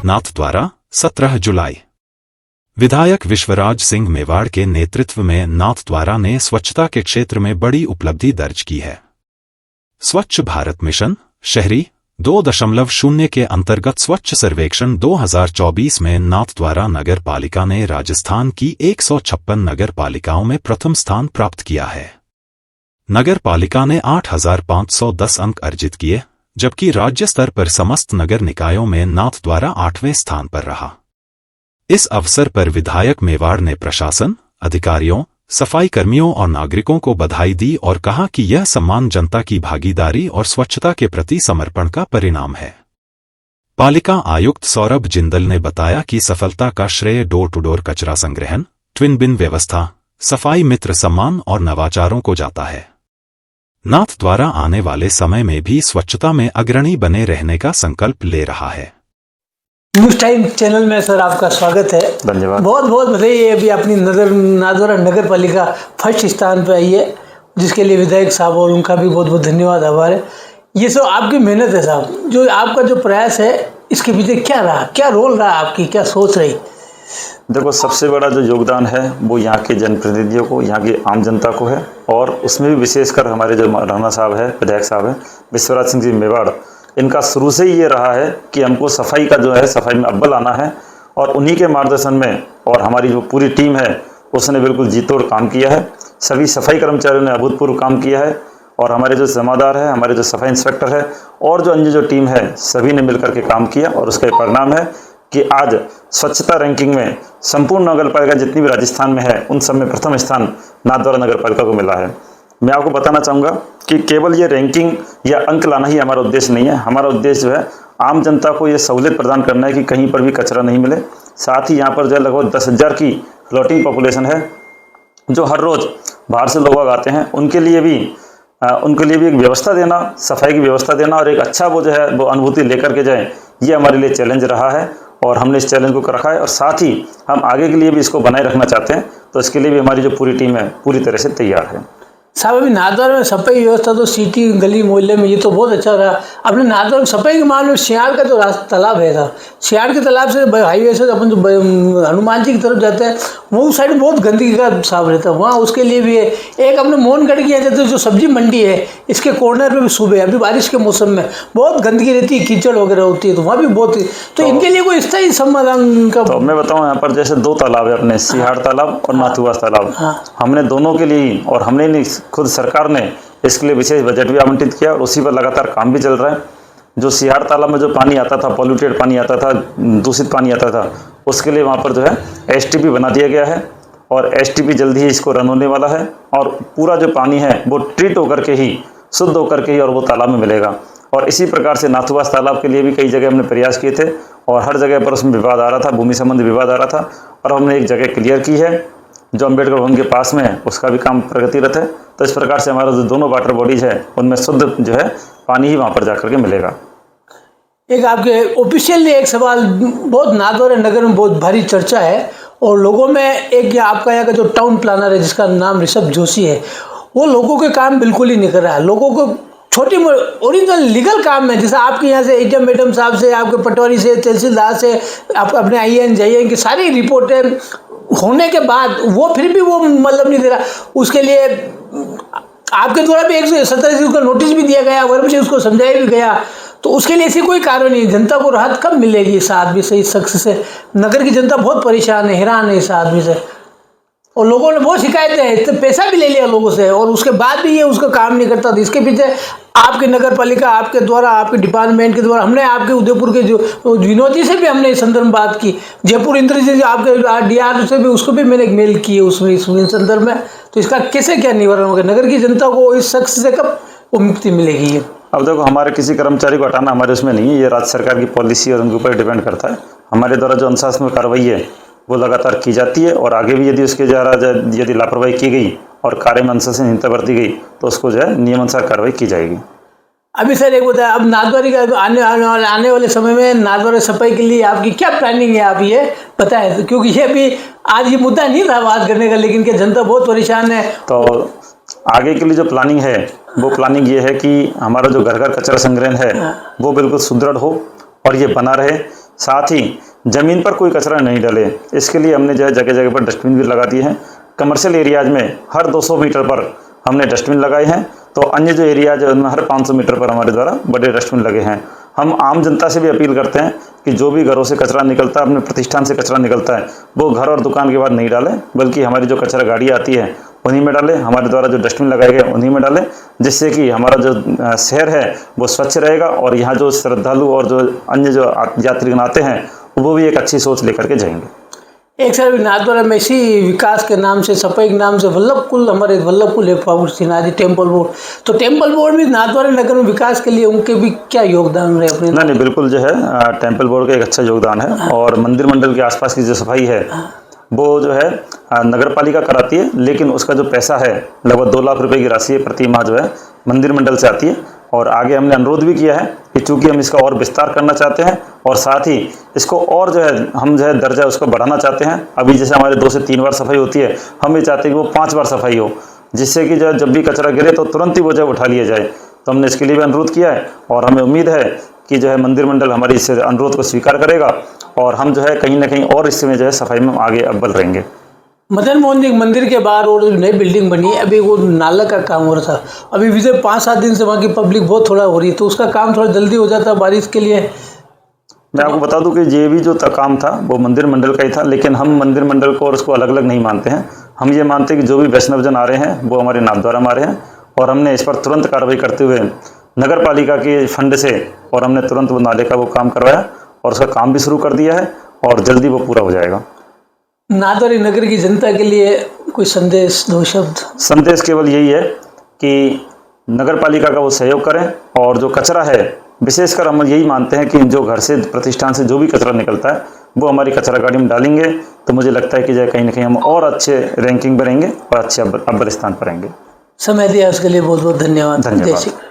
नाथद्वारा 17 जुलाई। विधायक विश्वराज सिंह मेवाड़ के नेतृत्व में नाथद्वारा ने स्वच्छता के क्षेत्र में बड़ी उपलब्धि दर्ज की है। स्वच्छ भारत मिशन शहरी 2.0 के अंतर्गत स्वच्छ सर्वेक्षण 2024 में नाथद्वारा नगर पालिका ने राजस्थान की 156 नगर पालिकाओं में प्रथम स्थान प्राप्त किया है। नगर पालिका ने 8,510 अंक अर्जित किए, जबकि राज्य स्तर पर समस्त नगर निकायों में नाथद्वारा 8वें स्थान पर रहा। इस अवसर पर विधायक मेवाड़ ने प्रशासन, अधिकारियों, सफाई कर्मियों और नागरिकों को बधाई दी और कहा कि यह सम्मान जनता की भागीदारी और स्वच्छता के प्रति समर्पण का परिणाम है। पालिका आयुक्त सौरभ जिंदल ने बताया कि सफलता का श्रेय डोर टू डोर कचरा संग्रहण, ट्विन बिन व्यवस्था, सफाई मित्र सम्मान और नवाचारों को जाता है। नाथद्वारा आने वाले समय में भी स्वच्छता में अग्रणी बने रहने का संकल्प ले रहा है। न्यूज टाइम चैनल में सर आपका स्वागत है। धन्यवाद। बहुत बहुत बधाई। अभी अपनी नाथद्वारा नगर पालिका फर्स्ट स्थान पर आई है, जिसके लिए विधायक साहब और उनका भी बहुत बहुत धन्यवाद, आभार है। ये सब आपकी मेहनत है साहब, जो आपका जो प्रयास है इसके पीछे क्या रहा, क्या रोल रहा आपकी, क्या सोच रही? देखो, सबसे बड़ा जो योगदान है वो यहाँ के जनप्रतिनिधियों को, यहाँ की आम जनता को है, और उसमें भी विशेषकर हमारे जो राणा साहब है, विधायक साहब हैं विश्वराज सिंह जी मेवाड़, इनका शुरू से ही ये रहा है कि हमको सफाई का जो है, सफाई में अव्वल आना है, और उन्हीं के मार्गदर्शन में और हमारी जो पूरी टीम है उसने बिल्कुल जी तोड़ काम किया है। सभी सफाई कर्मचारियों ने अभूतपूर्व काम किया है, और हमारे जो जमादार है, हमारे जो सफाई इंस्पेक्टर है और जो अन्य जो टीम है, सभी ने मिलकर के काम किया, और उसका परिणाम है कि आज स्वच्छता रैंकिंग में संपूर्ण नगर पालिका जितनी भी राजस्थान में है उन सब में प्रथम स्थान नाथद्वारा नगर पालिका को मिला है। मैं आपको बताना चाहूँगा कि केवल ये रैंकिंग या अंक लाना ही हमारा उद्देश्य नहीं है। हमारा उद्देश्य जो है आम जनता को ये सहूलियत प्रदान करना है कि कहीं पर भी कचरा नहीं मिले। साथ ही यहाँ पर जो है लगभग 10,000 की फ्लोटिंग पॉपुलेशन है, जो हर रोज़ बाहर से लोग आते हैं, उनके लिए भी एक व्यवस्था देना, सफाई की व्यवस्था देना और एक अच्छा वो जो है वो अनुभूति लेकर के जाए, ये हमारे लिए चैलेंज रहा है, और हमने इस चैलेंज को रखा है, और साथ ही हम आगे के लिए भी इसको बनाए रखना चाहते हैं। तो इसके लिए भी हमारी जो पूरी टीम है पूरी तरह से तैयार है। साहब, अभी नाथद्वारा में सफाई व्यवस्था तो सिटी गली मोहल्ले में ये तो बहुत अच्छा रहा। अपने नाथद्वारा में सफाई के मामले में सियाड़ का जो तालाब है था, सियाड़ के तालाब से हाईवे से अपन जो हनुमान जी की तरफ जाते हैं वो उस साइड बहुत गंदगी का साफ रहता है, वहाँ उसके लिए भी है। एक अपने मोहनगढ़ की है जो सब्जी मंडी है, इसके कॉर्नर पे भी सुबह अभी बारिश के मौसम में बहुत गंदगी रहती है, कीचड़ वगैरह होती है, तो वहाँ भी बहुत, तो इनके लिए कोई स्थायी समाधान का? तो मैं बताऊँ, यहाँ पर जैसे 2 तालाब है अपने, सियाड़ तालाब और नाथुआस तालाब। हमने दोनों के लिए, और हमने नहीं, खुद सरकार ने इसके लिए विशेष बजट भी आवंटित किया, और उसी पर लगातार काम भी चल रहा है। जो सियाड़ तालाब में जो पानी आता था, पॉल्यूटेड पानी आता था, दूषित पानी आता था, उसके लिए वहाँ पर जो है एसटीपी बना दिया गया है, और एसटीपी जल्दी ही इसको रन होने वाला है, और पूरा जो पानी है वो ट्रीट होकर के ही, शुद्ध होकर के ही और वो तालाब में मिलेगा। और इसी प्रकार से नाथुआस तालाब के लिए भी कई जगह हमने प्रयास किए थे, और हर जगह पर उसमें विवाद आ रहा था, भूमि संबंधी विवाद आ रहा था, और हमने एक जगह क्लियर की है जो अम्बेडकर भवन के पास में है, उसका भी काम प्रगतिरत है। तो इस प्रकार से हमारा जो दोनों वाटर बॉडीज है उनमें शुद्ध जो है पानी ही वहाँ पर जाकर के मिलेगा। एक आपके ऑफिशियली एक सवाल, बहुत नाथद्वारा नगर में बहुत भारी चर्चा है, और लोगों में एक आपका यहाँ का जो टाउन प्लानर है जिसका नाम ऋषभ जोशी है, वो लोगों के काम बिल्कुल ही नहीं कर रहा है। लोगों को छोटी ओरिजिनल लीगल काम में, जैसे आपके यहाँ से एडम मैडम साहब से, आपके पटवारी से, तहसीलदार से, आप अपने IAN JAN की सारी रिपोर्टें होने के बाद वो फिर भी वो मतलब नहीं दे रहा। उसके लिए आपके द्वारा भी 117 का नोटिस भी दिया गया, वर्म से उसको समझाया भी गया, तो उसके लिए ऐसी कोई कारण नहीं। जनता को राहत कब मिलेगी इस आदमी से, इस शख्स से? नगर की जनता बहुत परेशान है, हैरान है इस आदमी से, और लोगों ने बहुत शिकायतें हैं, तो पैसा भी ले लिया लोगों से, और उसके बाद भी ये उसका काम नहीं करता। तो इसके पीछे आपकी नगर पालिका, आपके द्वारा, आपके डिपार्टमेंट के द्वारा, हमने आपके उदयपुर के जो विनोद जी से भी हमने इस संदर्भ में बात की, जयपुर इंद्रजीत जी आपके DR से भी, उसको भी मैंने एक मेल की है उसमें इस संदर्भ में। तो इसका कैसे क्या निवारण होगा? नगर की जनता को इस शख्स से कब मुक्ति मिलेगी? अब देखो, हमारे किसी कर्मचारी को हटाना हमारे उसमें नहीं है, ये राज्य सरकार की पॉलिसी और उनके ऊपर डिपेंड करता है। हमारे द्वारा जो अनुशासनात्मक कार्रवाई है वो लगातार की जाती है, और आगे भी यदि उसके यदि लापरवाही की गई और कार्य में अनुशासनहीनता बरती गई तो उसको जो है नियमानुसार कार्रवाई की जाएगी। अभी सर एक बताया, अब नाथद्वारा का आने वाले समय में नाथद्वारा सफाई के लिए आपकी क्या प्लानिंग है, आप ये बताएं? तो क्योंकि ये भी आज ये मुद्दा नहीं था बात करने का, लेकिन क्या जनता बहुत परेशान है। तो आगे के लिए जो प्लानिंग है वो प्लानिंग ये है कि हमारा जो घर घर कचरा संग्रहण है वो बिल्कुल सुदृढ़ हो और ये बना रहे। साथ ही ज़मीन पर कोई कचरा नहीं डाले, इसके लिए हमने जो है जगह जगह पर डस्टबिन भी लगा दिए हैं। कमर्शियल एरियाज में हर 200 मीटर पर हमने डस्टबिन लगाए हैं, तो अन्य जो एरियाज है उनमें हर 500 मीटर पर हमारे द्वारा बड़े डस्टबिन लगे हैं। हम आम जनता से भी अपील करते हैं कि जो भी घरों से कचरा निकलता है, अपने प्रतिष्ठान से कचरा निकलता है, वो घर और दुकान के बाहर नहीं डालें, बल्कि हमारी जो कचरा गाड़ी आती है उन्हीं में डालें, हमारे द्वारा जो डस्टबिन लगाए गए उन्हीं में डालें, जिससे कि हमारा जो शहर है वो स्वच्छ रहेगा और यहाँ जो श्रद्धालु और जो अन्य जो यात्रीगण आते हैं वो भी एक अच्छी सोच लेकर के जाएंगे। एक सर नाथद्वारा में इसी विकास के नाम से, सफाई के नाम से वल्लभकुल, हमारे वल्लभकुल है सिन्हा टेम्पल बोर्ड, तो टेम्पल बोर्ड में नाथद्वारा नगर में विकास के लिए उनके भी क्या योगदान रहे अपने? नहीं, बिल्कुल जो है टेम्पल बोर्ड का एक अच्छा योगदान है। और मंदिर मंडल के आसपास की जो सफाई है वो जो है नगर पालिका कराती है, लेकिन उसका जो पैसा है लगभग 2 लाख रुपए की राशि प्रति माह जो है मंदिर मंडल से आती है। और आगे हमने अनुरोध भी किया है कि चूंकि हम इसका और विस्तार करना चाहते हैं और साथ ही इसको और जो है हम जो है दर्जा उसको बढ़ाना चाहते हैं। अभी जैसे हमारे 2 से 3 बार सफाई होती है, हम ये चाहते हैं कि वो 5 बार सफाई हो, जिससे कि जो है जब भी कचरा गिरे तो तुरंत ही वो जो उठा लिया जाए। तो हमने इसके लिए भी अनुरोध किया है और हमें उम्मीद है कि जो है मंदिर मंडल हमारी इस अनुरोध को स्वीकार करेगा और हम जो है कहीं ना कहीं और इसमें जो है सफाई में आगे अव्वल रहेंगे। मदन मोहन जी मंदिर के बाहर और नई बिल्डिंग बनी है, अभी वो नाला का काम हो रहा था, अभी विजय 5-7 दिन से वहाँ की पब्लिक बहुत थोड़ा हो रही है, तो उसका काम थोड़ा जल्दी हो जाता बारिश के लिए। मैं आपको बता दूं कि ये भी जो काम था वो मंदिर मंडल का ही था, लेकिन हम मंदिर मंडल को और उसको अलग अलग नहीं मानते हैं। हम ये मानते हैं कि जो भी वैष्णवजन आ रहे हैं वो हमारे नाथद्वारा में आ रहे हैं और हमने इस पर तुरंत कार्रवाई करते हुए नगर पालिका के फंड से और हमने तुरंत वो नाले का वो काम करवाया और उसका काम भी शुरू कर दिया है और जल्दी वो पूरा हो जाएगा। नाथद्वारा नगर की जनता के लिए कोई संदेश, 2 शब्द? संदेश केवल यही है कि नगर पालिका का वो सहयोग करें और जो कचरा है, विशेषकर हम यही मानते हैं कि जो घर से प्रतिष्ठान से जो भी कचरा निकलता है वो हमारी कचरा गाड़ी में डालेंगे तो मुझे लगता है कि जो कहीं ना कहीं हम और अच्छे रैंकिंग पर रहेंगे और अच्छे अव्वल स्थान पर रहेंगे। समय दिया उसके लिए बहुत बहुत धन्यवाद। धन्यवाद।